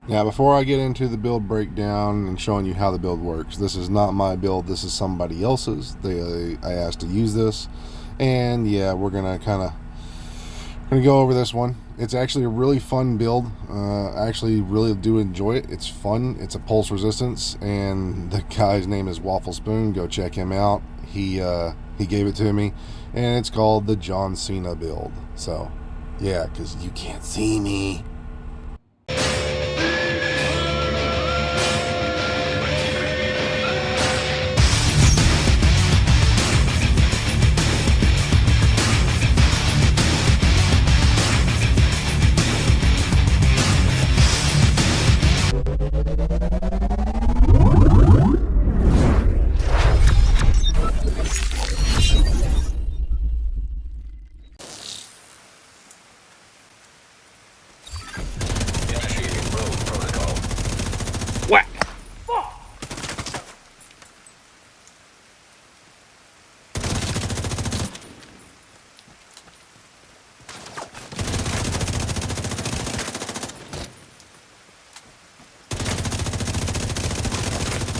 Now, before I get into the build breakdown and showing you how the build works, this is not my build, this is somebody else's. I asked to use this, and yeah, we're gonna go over this one. It's actually a really fun build. I actually really do enjoy it. It's fun. It's a pulse resistance, and the guy's name is Wafflespoon. Go check him out. He gave it to me, and it's called the John Cena build. So yeah, because you can't see me. Whack!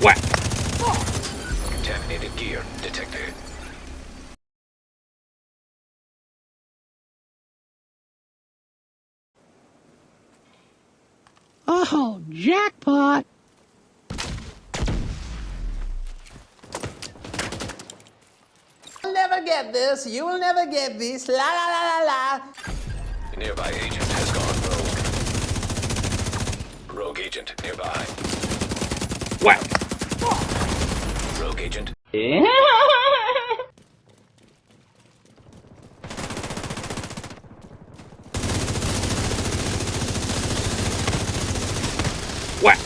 Whack! Contaminated gear detected. Oh, jackpot! You'll never get this, you will never get this, la la la la la. The nearby agent has gone rogue. Rogue agent nearby. Whack! Rogue agent. Whack!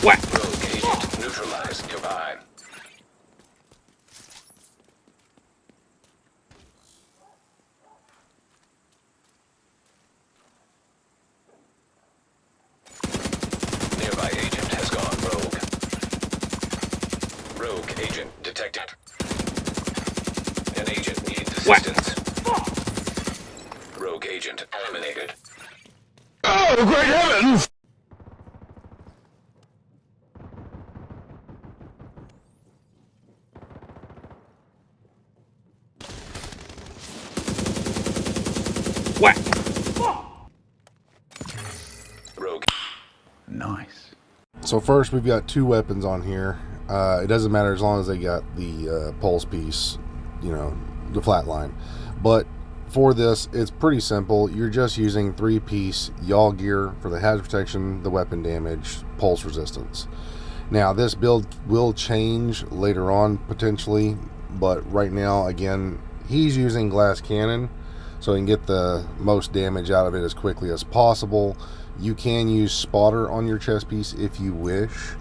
Whack! Rogue agent neutralized nearby. Nearby agent has gone rogue. Rogue agent detected. An agent needs assistance. Rogue agent eliminated. Oh, great heavens! Whack! Rogue. Nice. So first we've got two weapons on here. It doesn't matter as long as they got the pulse piece, you know, the flat line. But for this, it's pretty simple. You're just using 3-piece yaw gear for the hazard protection, the weapon damage, pulse resistance. Now this build will change later on potentially, but right now, again, he's using glass cannon, so he can get the most damage out of it as quickly as possible. You can use spotter on your chest piece if you wish,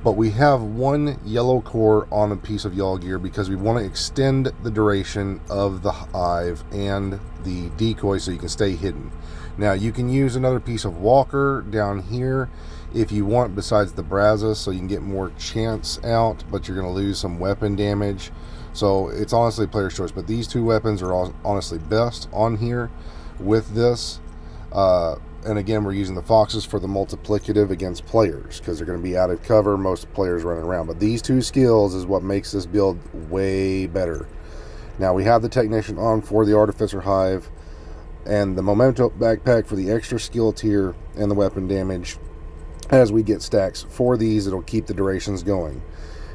but we have one yellow core on a piece of yaw gear because we want to extend the duration of the hive and the decoy so you can stay hidden. Now you can use another piece of walker down here if you want besides the Brazos, so you can get more chance out, but you're going to lose some weapon damage. So it's honestly player's choice, but these two weapons are honestly best on here with this. And again, we're using the foxes for the multiplicative against players because they're going to be out of cover, most players running around. But these two skills is what makes this build way better. Now we have the technician on for the artificer hive and the memento backpack for the extra skill tier and the weapon damage. As we get stacks for these, it'll keep the durations going.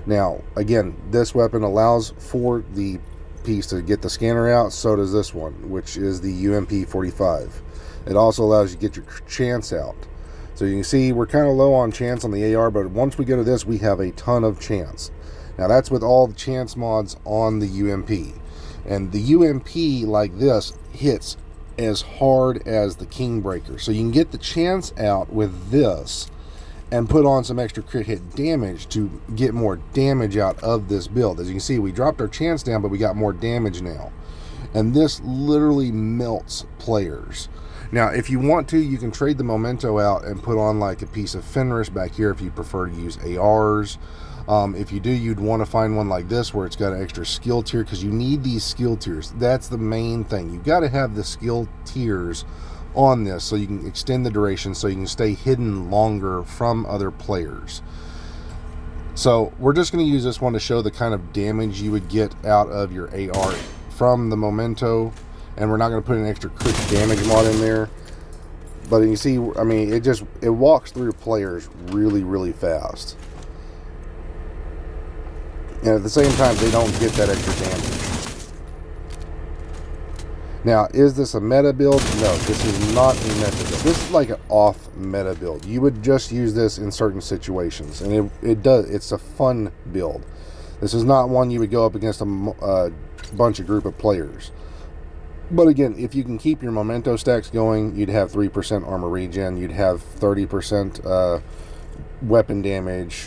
Now, again, this weapon allows for the piece to get the scanner out, so does this one, which is the UMP-45. It also allows you to get your chance out. So you can see we're kind of low on chance on the AR, but once we go to this, we have a ton of chance. Now, that's with all the chance mods on the UMP. And the UMP, like this, hits as hard as the Kingbreaker. So you can get the chance out with this and put on some extra crit hit damage to get more damage out of this build. As you can see, we dropped our chance down, but we got more damage now. And this literally melts players. Now, if you want to, you can trade the memento out and put on like a piece of Fenris back here if you prefer to use ARs. If you do, you'd want to find one like this where it's got an extra skill tier, because you need these skill tiers. That's the main thing. You got to have the skill tiers on this, so you can extend the duration, so you can stay hidden longer from other players. So we're just going to use this one to show the kind of damage you would get out of your AR from the Memento, and we're not going to put an extra quick damage mod in there. But you see, I mean, it walks through players really, really fast. And at the same time, they don't get that extra damage. Now, is this a meta build? No, this is not a meta build. This is like an off meta build. You would just use this in certain situations, and it's a fun build. This is not one you would go up against a bunch of group of players. But again, if you can keep your Memento stacks going, you'd have 3% armor regen, you'd have 30% weapon damage,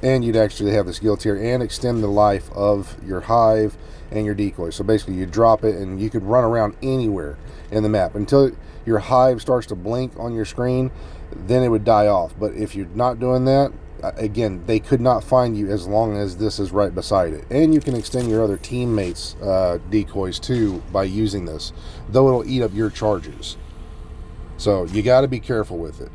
and you'd actually have the skill tier and extend the life of your hive and your decoy. So basically you drop it and you could run around anywhere in the map until your hive starts to blink on your screen, then it would die off. But if you're not doing that, again, they could not find you as long as this is right beside it. And you can extend your other teammates decoys too by using this, though it'll eat up your charges. So you got to be careful with it.